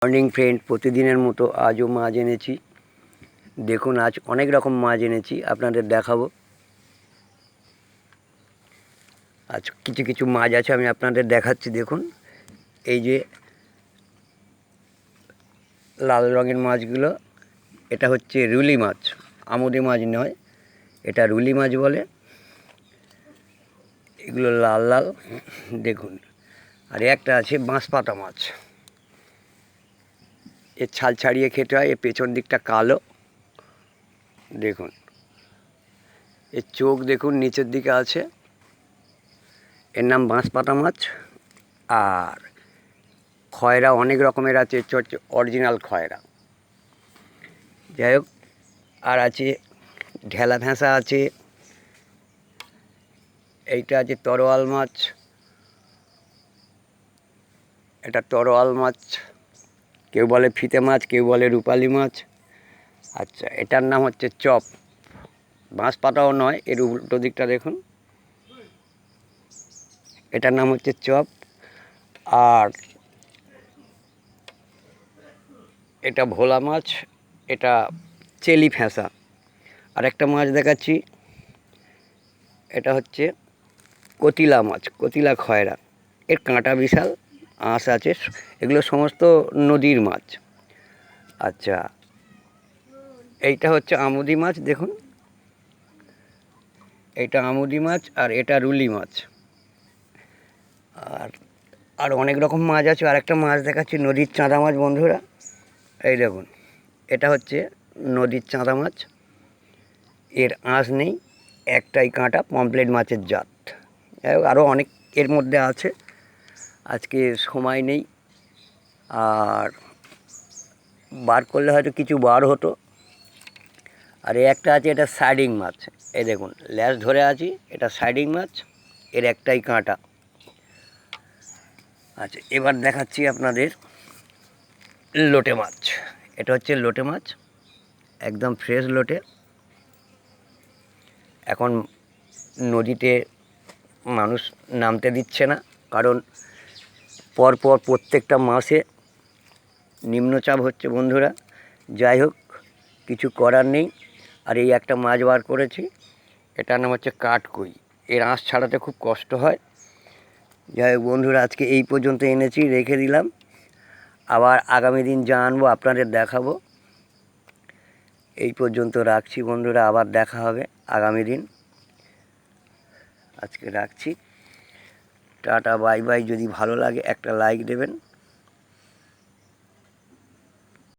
Morning friend, প্রতিদিনের মতো আজও মাছ এনেছি। দেখুন, আজ অনেক রকম মাছ এনেছি, আপনাদের দেখাবো। আজ কিছু কিছু মাছ আছে, আমি আপনাদের দেখাচ্ছি। দেখুন, এই যে লাল রঙের মাছগুলো, এটা হচ্ছে রুলি মাছ, আমুদি মাছ নয়, এটা রুলি মাছ বলে। এগুলো লাল লাল দেখুন। আর একটা আছে বাঁশপাতা মাছ, এর ছাল ছাড়িয়ে খেতে হয়। এর পেছন দিকটা কালো, দেখুন। এর চোখ দেখুন, নিচের দিকে আছে। এর নাম বাঁশপাতা মাছ। আর খয়রা অনেক রকমের আছে, হচ্ছে অরিজিনাল খয়রা। যাই হোক, আর আছে ঢেলা ভেঁসা আছে, এইটা আছে তরোয়াল মাছ, এটা তরোয়াল মাছ, কেউ বলে ফিতে মাছ, কেউ বলে রূপালি মাছ। আচ্ছা, এটার নাম হচ্ছে চপ। বাঁশপাতাও নয়, এর উল্টো দিকটা দেখুন, এটার নাম হচ্ছে চপ। আর এটা ভোলা মাছ, এটা চেলি ফেঁসা। আর একটা মাছ দেখাচ্ছি, এটা হচ্ছে কতিলা মাছ, কতিলা খয়রা। এর কাঁটা বিশাল, আঁশ আছে। এগুলো সমস্ত নদীর মাছ। আচ্ছা, এইটা হচ্ছে আমুদি মাছ, দেখুন, এটা আমুদি মাছ। আর এটা রুলি মাছ। আর আর অনেক রকম মাছ আছে। আর একটা মাছ দেখাচ্ছি, নদীর চাঁদা মাছ বন্ধুরা। এই দেখুন, এটা হচ্ছে নদীর চাঁদা মাছ। এর আঁশ নেই, একটাই কাঁটা, পমপ্লেট মাছের জাত। আরও অনেক এর মধ্যে আছে, আজকে সময় নেই। আর বার করলে হয়তো কিছু বার হতো। আর একটা আছে, এটা সাইডিং মাছ। এই দেখুন, ল্যাস ধরে আছি, এটা সাইডিং মাছ, এর একটাই কাঁটা। আচ্ছা, এবার দেখাচ্ছি আপনাদের লোটে মাছ। এটা হচ্ছে লোটে মাছ, একদম ফ্রেশ লোটে। এখন নদীতে মানুষ নামতে দিচ্ছে না, কারণ পরপর প্রত্যেকটা মাসে নিম্নচাপ হচ্ছে বন্ধুরা। যাই হোক, কিছু করার নেই। আর এই একটা মাছ বার করেছি, এটার নাম হচ্ছে কাঠকই। এর আঁশ ছাড়াতে খুব কষ্ট হয়। যাই হোক বন্ধুরা, আজকে এই পর্যন্ত এনেছি, রেখে দিলাম। আবার আগামী দিন যা আনবো আপনাদের দেখাবো। এই পর্যন্ত রাখছি বন্ধুরা, আবার দেখা হবে আগামী দিন। আজকে রাখছি, টাটা বাই বাই। যদি ভালো লাগে একটা লাইক দেবেন।